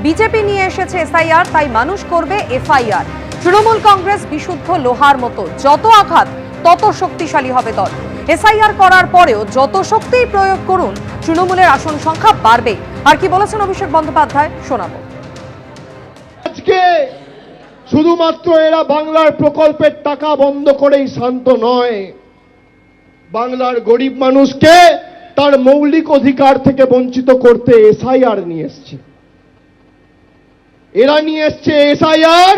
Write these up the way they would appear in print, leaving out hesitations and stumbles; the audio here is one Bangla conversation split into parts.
বিজেপি নিয়ে এসেছে এসআইআর, তাই মানুষ করবে এফআইআর। তৃণমূল কংগ্রেস বিশুদ্ধ লোহার মতো, যত আঘাত তত শক্তিশালী হবে দল। এসআইআর করার পরেও যত শক্তিই প্রয়োগ করুন, তৃণমূলের আসন সংখ্যা বাড়বে। আর কি বলেছেন অভিষেক বন্দ্যোপাধ্যায়, শোনাবো। আজকে শুধুমাত্র এরা বাংলার প্রকল্পের টাকা বন্ধ করেই শান্ত নয়, বাংলার গরিব মানুষকে তার মৌলিক অধিকার থেকে বঞ্চিত করতে এসআইআর নিয়ে এসছে। এরা নিয়ে এসছে এসআইআর,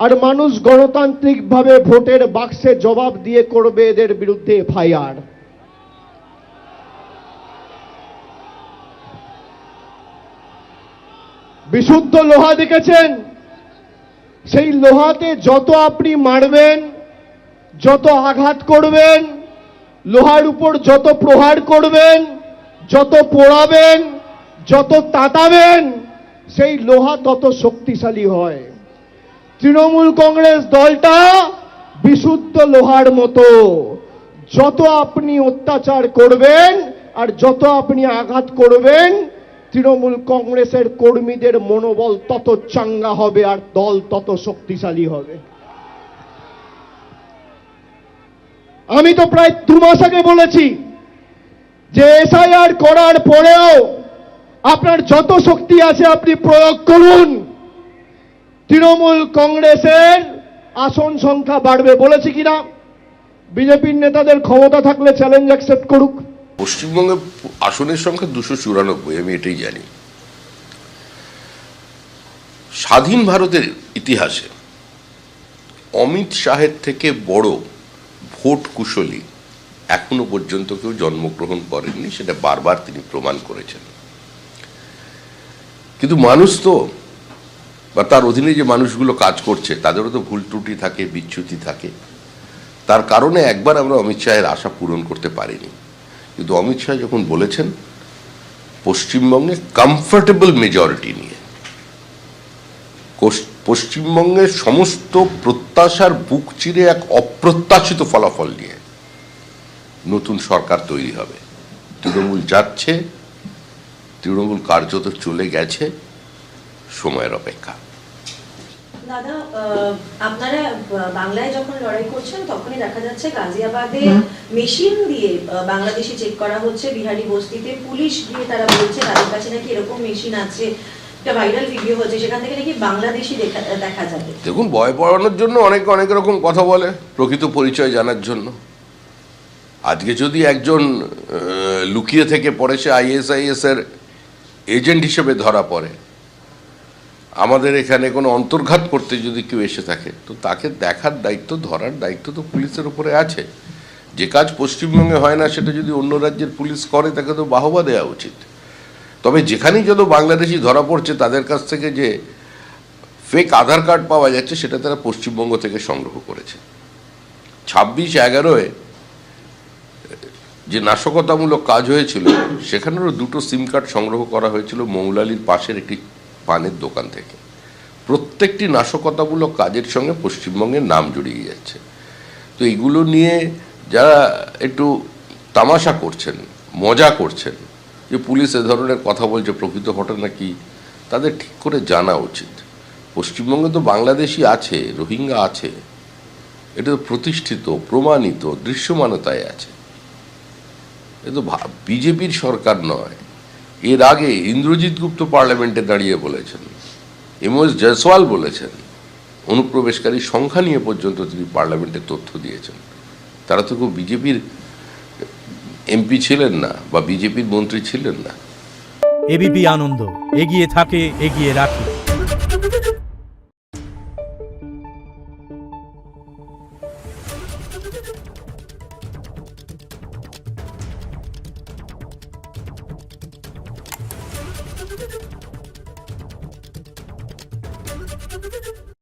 আর মানুষ গণতান্ত্রিকভাবে ভোটের বাক্সে জবাব দিয়ে করবে এদের বিরুদ্ধে এফআইআর। বিশুদ্ধ লোহা দেখেছেন, সেই লোহাতে যত আপনি মারবেন, যত আঘাত করবেন, লোহার উপর যত প্রহার করবেন, যত পোড়াবেন, যত তাতাবেন, সেই লোহা তত শক্তিশালী হয়। তৃণমূল কংগ্রেস দলটা বিশুদ্ধ লোহার মতো, যত আপনি অত্যাচার করবেন আর যত আপনি আঘাত করবেন, তৃণমূল কংগ্রেসের কর্মীদের মনোবল তত চাঙ্গা হবে আর দল তত শক্তিশালী হবে। আমি তো প্রায় 2 মাস আগে বলেছি যে এসআইআর করার পরেও আপনার যত শক্তি আছে আপনি প্রয়োগ করুন, তৃণমূল কংগ্রেসের আসন সংখ্যা বাড়বে। বলেছি কিনা? বিজেপির নেতাদের ক্ষমতা থাকলে চ্যালেঞ্জ অ্যাকসেপ্ট করুক। পশ্চিমবঙ্গে আসনের সংখ্যা 294, আমি এটাই জানি। স্বাধীন ভারতের ইতিহাসে অমিত শাহের থেকে বড় ভোট কুশলী এখনো পর্যন্ত কেউ জন্মগ্রহণ করেননি, সেটা বারবার তিনি প্রমাণ করেছেন। কিন্তু মানুষ তো, বা তার অধীনে যে মানুষগুলো কাজ করছে, তাদেরও তো ভুল ত্রুটি থাকে, বিচ্যুতি থাকে। তার কারণে একবার আমরা অমিত শাহের আশা পূরণ করতে পারিনি। কিন্তু অমিত শাহ যখন বলেছেন পশ্চিমবঙ্গে কমফোর্টেবল মেজরিটি নিয়ে, পশ্চিমবঙ্গের সমস্ত প্রত্যাশার বুক চিরে এক অপ্রত্যাশিত ফলাফল নিয়ে নতুন সরকার তৈরি হবে, তৃণমূল যাচ্ছে, তৃণমূল কার্যত চলে গেছে, সময়ের অপেক্ষা। দাদা, আপনারা বাংলায় যখন লড়াই করছেন তখনই দেখা যাচ্ছে গাজিয়াবাদে মেশিন দিয়ে বাংলাদেশি চেক করা হচ্ছে, বিহারি বস্তিতে পুলিশ গিয়ে তারা বলছে তাদের কাছে নাকি এরকম মেশিন আছে, একটা ভাইরাল ভিডিও হচ্ছে, সেখান থেকে নাকি বাংলাদেশি দেখা যাবে। দেখুন, ভয় পাওয়ানোর জন্য অনেক রকম কথা বলে, প্রকৃত পরিচয় জানার জন্য। আজকে যদি একজন লুকিয়ে থেকে পরে সে আইএসআইএস এর এজেন্ট হিসেবে ধরা পড়ে, আমাদের এখানে কোনো অন্তর্ঘাত করতে যদি কেউ এসে থাকে, তো তাকে দেখার দায়িত্ব, ধরার দায়িত্ব তো পুলিশের উপরে আছে। যে কাজ পশ্চিমবঙ্গে হয় না, সেটা যদি অন্য রাজ্যের পুলিশ করে, তাকে তো বাহবা দেওয়া উচিত। তবে যেখানেই যত বাংলাদেশি ধরা পড়ছে, তাদের কাছ থেকে যে ফেক আধার কার্ড পাওয়া যাচ্ছে, সেটা তারা পশ্চিমবঙ্গ থেকে সংগ্রহ করেছে। 26/11 যে নাশকতামূলক কাজ হয়েছিল, সেখানেরও 2টো সিম কার্ড সংগ্রহ করা হয়েছিল মৌলালির পাশের একটি পানের দোকান থেকে। প্রত্যেকটি নাশকতামূলক কাজের সঙ্গে পশ্চিমবঙ্গের নাম জড়িয়ে যাচ্ছে। তো এগুলো নিয়ে যারা একটু তামাশা করছেন, মজা করছেন, যে পুলিশ এ ধরনের কথা বলছে, প্রকৃত ঘটনা কি তাদের ঠিক করে জানা উচিত। পশ্চিমবঙ্গে তো বাংলাদেশি আছে, রোহিঙ্গা আছে, এটা তো প্রতিষ্ঠিত, প্রমাণিত, দৃশ্যমানতায় আছে। এ তো বিজেপির সরকার নয়। এর আগে ইন্দ্রজিৎ গুপ্ত পার্লামেন্টে দাঁড়িয়ে বলেছেন, এমএস জয়সওয়াল বলেছেন, অনুপ্রবেশকারীর সংখ্যা নিয়ে পর্যন্ত তিনি পার্লামেন্টে তথ্য দিয়েছেন। তারা তো কেউ বিজেপির এমপি ছিলেন না বা বিজেপির মন্ত্রী ছিলেন না। এবিপি আনন্দ, এগিয়ে থাকে, এগিয়ে রাখে। Thank you.